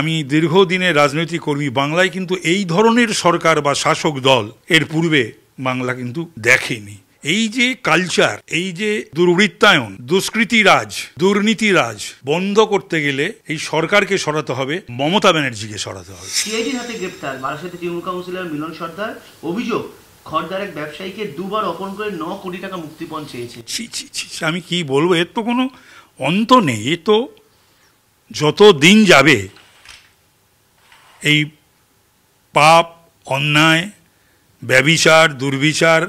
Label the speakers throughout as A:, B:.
A: আমি দীর্ঘদিনের রাজনৈতিক কর্মী। বাংলায় কিন্তু এই ধরনের সরকার বা শাসক দল এর পূর্বে বাংলা কিন্তু দেখেনি। এই যে কালচার, এই যে দুর্বৃত্তায়ন, দুষ্কৃতিরাজ, দুর্নীতিরাজ বন্ধ করতে গেলে এই সরকারকে সরাতে হবে, মমতা ব্যানার্জিকে সরাতে হবে।
B: সিআইডির হাতে গ্রেপ্তার বারাসাতে তৃণমূল কাউন্সিলর মিলন সর্দার। অভিযোগ, খড়দার এক ব্যবসায়ীকে দুবার অপহরণ করে 9 কোটি টাকা মুক্তিপণ চেয়েছে।
A: আমি কি বলবো, এর তো কোনো অন্ত নেই। এ তো যত দিন যাবে এই পাপ, অন্যায়, ব্যভিচার, দুর্বিচার,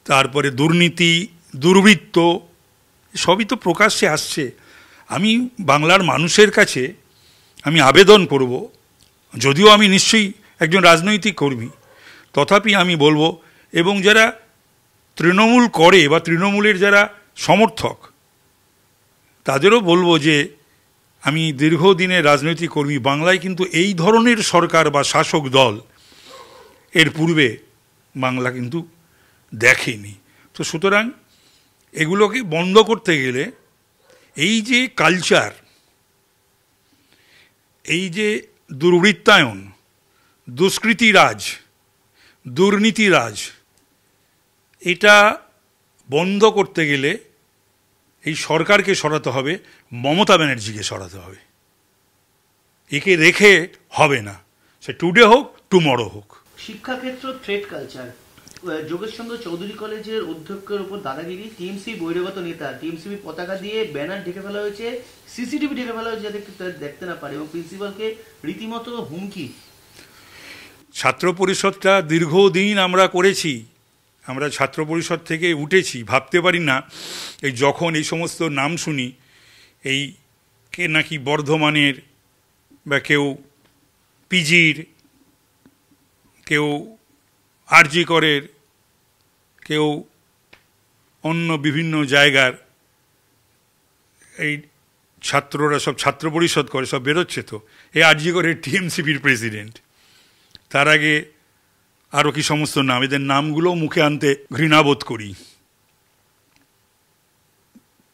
A: তারপরে দুর্নীতি, দুর্বৃত্ত সবই তো প্রকাশ্যে আসছে। আমি বাংলার মানুষের কাছে আমি আবেদন করব, যদিও আমি নিশ্চয়ই একজন রাজনৈতিক কর্মী, তথাপি আমি বলবো, এবং যারা তৃণমূল করে বা তৃণমূলের যারা সমর্থক তাদেরও বলবো যে আমি দীর্ঘদিনের রাজনৈতিক কর্মী। বাংলায় কিন্তু এই ধরনের সরকার বা শাসক দল এর পূর্বে বাংলা কিন্তু দেখেনি। তো সুতরাং এগুলোকে বন্ধ করতে গেলে এই যে কালচার, এই যে দুর্বৃত্তায়ন, দুষ্কৃতিরাজ, দুর্নীতিরাজ, এটা বন্ধ করতে গেলে এই সরকারকে সরাতে হবে, মমতা ব্যানার্জিকে সরাতে হবে। একে রেখে হবে না, সে টুডে হোক টুমরো হোক।
B: শিক্ষাক্ষেত্র থ্রেড কালচার, যোগেশচন্দ্র চৌধুরী কলেজের অধ্যক্ষের উপর দাদাগিরি, টিএমসি বহিরাগত নেতা, টিএমসিবি পতাকা দিয়ে ব্যানার ঢেকে ফেলা হয়েছে, সিসিটিভি ঢেকে ফেলা হয়েছে যাতে দেখতে না পারে, এবং প্রিন্সিপালকে রীতিমতো হুমকি।
A: ছাত্র পরিষদটা দীর্ঘদিন আমরা করেছি, আমরা ছাত্র পরিষদ থেকে উঠেছি। ভাবতে পারি না এই যখন এই সমস্ত নাম শুনি, এই কে নাকি বর্ধমানের, বা কেউ পিজির, কেউ আরজি করের, কেউ অন্য বিভিন্ন জায়গার, এই ছাত্ররা সব ছাত্র পরিষদ করে সব বেরোচ্ছে। তো এই আরজি করের টিএমসিপির প্রেসিডেন্ট, তার আগে আরও কি সমস্ত নাম, এদের নামগুলো মুখে আনতে ঘৃণাবোধ করি।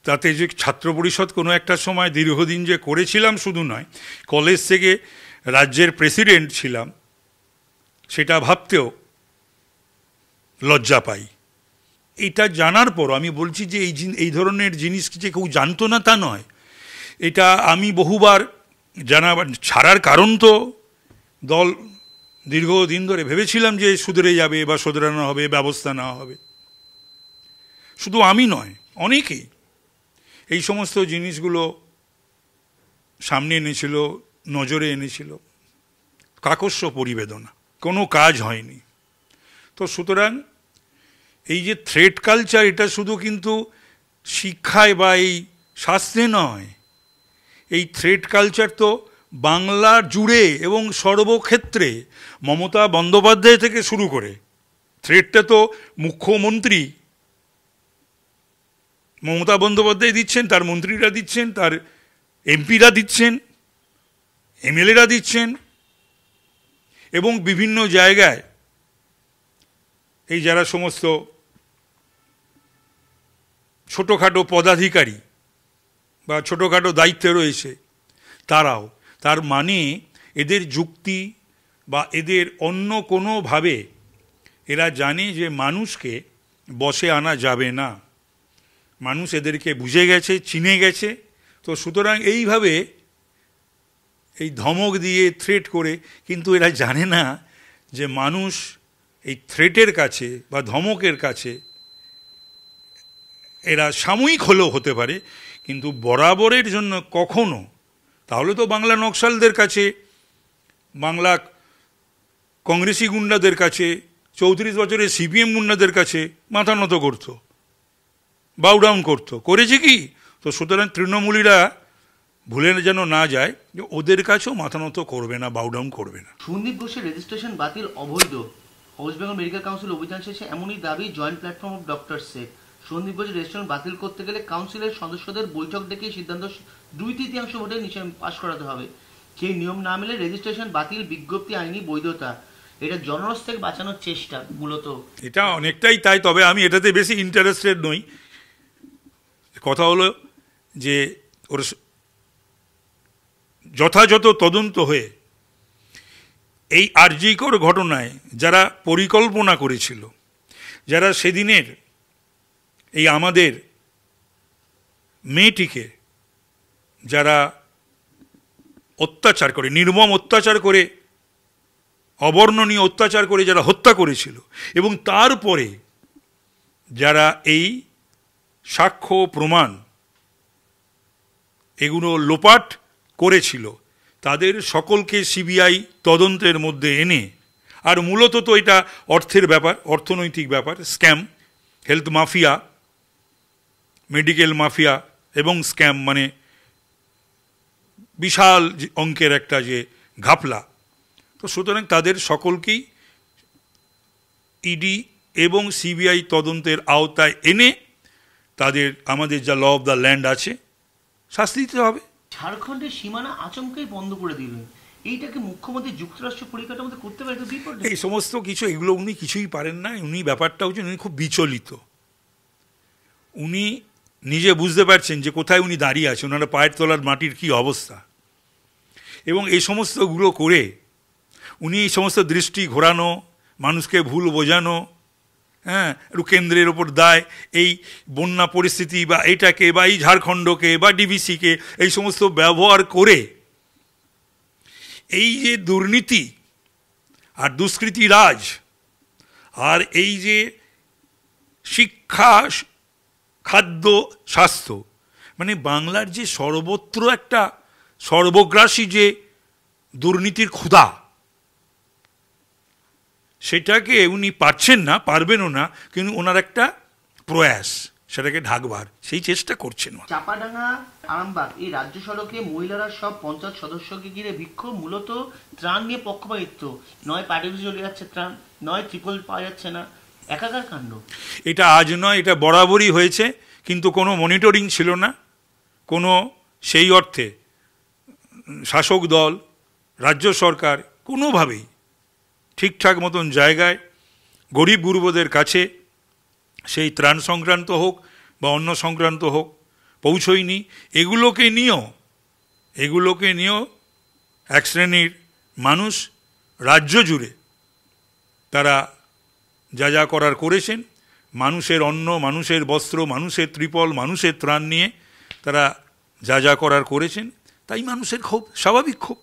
A: তাতে যে ছাত্র পরিষদ কোনো একটা সময় দীর্ঘদিন যে করেছিলাম শুধু নয়, কলেজ থেকে রাজ্যের প্রেসিডেন্ট ছিলাম, সেটা ভাবতেও লজ্জা পাই। এটা জানার পর আমি বলছি যে এই ধরনের জিনিস যে কেউ জানতো না তা নয়। এটা আমি বহুবার ছাড়ার কারণ তো দল দীর্ঘদিন ধরে ভেবেছিলাম যে শুধরে যাবে বা শুধরানো হবে, ব্যবস্থা নেওয়া হবে। শুধু আমি নয়, অনেকেই এই সমস্ত জিনিসগুলো সামনে এনেছিল, নজরে এনেছিল। কাকস্য পরিবেদনা, কোনো কাজ হয়নি। তো সুতরাং এই যে থ্রেড কালচার, এটা শুধু কিন্তু শিক্ষায় বা এই শাস্ত্রে নয়, এই থ্রেড কালচার তো বাংলার জুড়ে এবং সর্বক্ষেত্রে, মমতা বন্দ্যোপাধ্যায় থেকে শুরু করে। থ্রেডটা তো মুখ্যমন্ত্রী মমতা বন্দ্যোপাধ্যায় দিচ্ছেন, তার মন্ত্রীরা দিচ্ছেন, তার এমপিরা দিচ্ছেন, এমএলএরা দিচ্ছেন, এবং বিভিন্ন জায়গায় এই যারা সমস্ত ছোটোখাটো পদাধিকারী বা ছোটোখাটো দায়িত্বে রয়েছে তারাও। তার মানে এদের যুক্তি বা এদের অন্য কোনোভাবে এরা জানে যে মানুষকে বশে আনা যাবে না, মানুষ এদেরকে বুঝে গেছে, চিনে গেছে। তো সুতরাং এইভাবে এই ধমক দিয়ে থ্রেট করে, কিন্তু এরা জানে না যে মানুষ এই থ্রেটের কাছে বা ধমকের কাছে এরা সাময়িক হলেও হতে পারে, কিন্তু বরাবরের জন্য কখনো। তাহলে তো বাংলা নকশালদের কাছে, বাংলা কংগ্রেসি গুন্ডাদের কাছে, 34 বছরের সিপিএম গুন্ডাদের কাছে মাথা নত করতো, বাউডাউন করতো, করেছে কি? তো সুতরাং তৃণমূলীরা ভুলে যেন না যায় যে ওদের কাছেও মাথা নত করবে না, বাউডাউন করবে না।
B: সন্দীপ ঘোষের রেজিস্ট্রেশন বাতিল অবৈধ, ওয়েস্ট বেঙ্গল মেডিকেল কাউন্সিল অভিযান শেষে এমনই দাবি জয়েন্ট প্ল্যাটফর্ম অফ ডক্টর শেখ। সন্দীপ ঘোষের রেজিস্ট্রেশন বাতিল করতে গেলে কাউন্সিলের সদস্যদের বৈঠক ডেকে সিদ্ধান্ত 2/3 ভোটে পাশ করাতে হবে। সেই নিয়ম না মেলে রেজিস্ট্রেশন বাতিল, বিজ্ঞপ্তি আইনি বৈধতা। এটা জনরস থেকে বাঁচানোর চেষ্টা মূলত।
A: এটা অনেকটাই তাই, তবে আমি এটাতে বেশি ইন্টারেস্টেড নই। কথা হলো যে ওর যথাযথ তদন্ত হয়ে এই আরজিকর ঘটনায় যারা পরিকল্পনা করেছিল, যারা সেদিনের এই আমাদের মেয়েটিকে যারা অত্যাচার করে, নির্মম অত্যাচার করে, অবর্ণনীয় অত্যাচার করে যারা হত্যা করেছিল, এবং তারপরে যারা এই সাক্ষ্য প্রমাণ এগুলো লোপাট করেছিল, তাদের সকলকে সিবিআই তদন্তের মধ্যে এনে, আর মূলত তো এটা অর্থের ব্যাপার, অর্থনৈতিক ব্যাপার, scam, health mafia, medical mafia এবং স্ক্যাম, মানে বিশাল অঙ্কের একটা যে ঘাপলা। তো সুতরাং তাদের সকলকেই ইডি এবং সিবিআই তদন্তের আওতায় এনে তাদের আমাদের যা ল অফ দ্য ল্যান্ড আছে শাস্তি দিতে হবে।
B: ঝাড়খণ্ডের সীমানা আচমকাই বন্ধ করে দিলেন, এইটাকে মুখ্যমন্ত্রী যুক্তরাষ্ট্র পরিকাঠামোতে করতে পারে?
A: এই সমস্ত কিছু, এগুলো উনি কিছুই পারেন না। উনি ব্যাপারটা হচ্ছে উনি খুব বিচলিত। উনি নিজে বুঝতে পারছেন যে কোথায় উনি দাঁড়িয়ে আছেন, ওনারা পায়ের তলার মাটির কি অবস্থা, এবং এই সমস্তগুলো করে উনি এই সমস্ত দৃষ্টি ঘোরানো, মানুষকে ভুল বোঝানো, হ্যাঁ, একটু কেন্দ্রের ওপর দায়, এই বন্যা পরিস্থিতি বা এটাকে বা এই ঝাড়খণ্ডকে বা ডিবিসিকে এই সমস্ত ব্যবহার করে এই যে দুর্নীতি আর দুষ্কৃতি রাজ, আর এই যে শিক্ষা, খাদ্য, স্বাস্থ্য, মানে বাংলার যে সর্বত্র একটা সর্বগ্রাসী যে দুর্নীতির ক্ষুধা, সেটাকে উনি পারছেন না, পারবেনও না, কিন্তু ওনার একটা প্রয়াস সেটাকে ঢাকবার সেই চেষ্টা করছেন।
B: চাপাডাঙ্গা আরামবাগ এই রাজ্য সড়কে মহিলারা সব পঞ্চায়েত সদস্যকে ঘিরে বিক্ষোভ, মূলত ত্রাণ নিয়ে পক্ষপাতিত্ব, নয় পার্টি চলে যাচ্ছে ত্রাণ, নয় ট্রিপল পাওয়া যাচ্ছে না, একাকার কাণ্ড।
A: এটা আজ নয়, এটা বরাবরই হয়েছে, কিন্তু কোনো মনিটরিং ছিল না, কোনো সেই অর্থে শাসক দল, রাজ্য সরকার কোনোভাবেই ঠিকঠাক মতন জায়গায় গরিব গুরুবদের কাছে সেই ত্রাণ সংক্রান্ত হোক বা অন্য সংক্রান্ত হোক পৌঁছয়নি। এগুলোকে নিয়েও এক শ্রেণীর মানুষ রাজ্য জুড়ে তারা যা যা করার করেছেন, মানুষের অন্ন, মানুষের বস্ত্র, মানুষের ত্রিপল, মানুষের ত্রাণ নিয়ে তারা যা যা করার করেছেন, তাই মানুষের ক্ষোভ, স্বাভাবিক ক্ষোভ।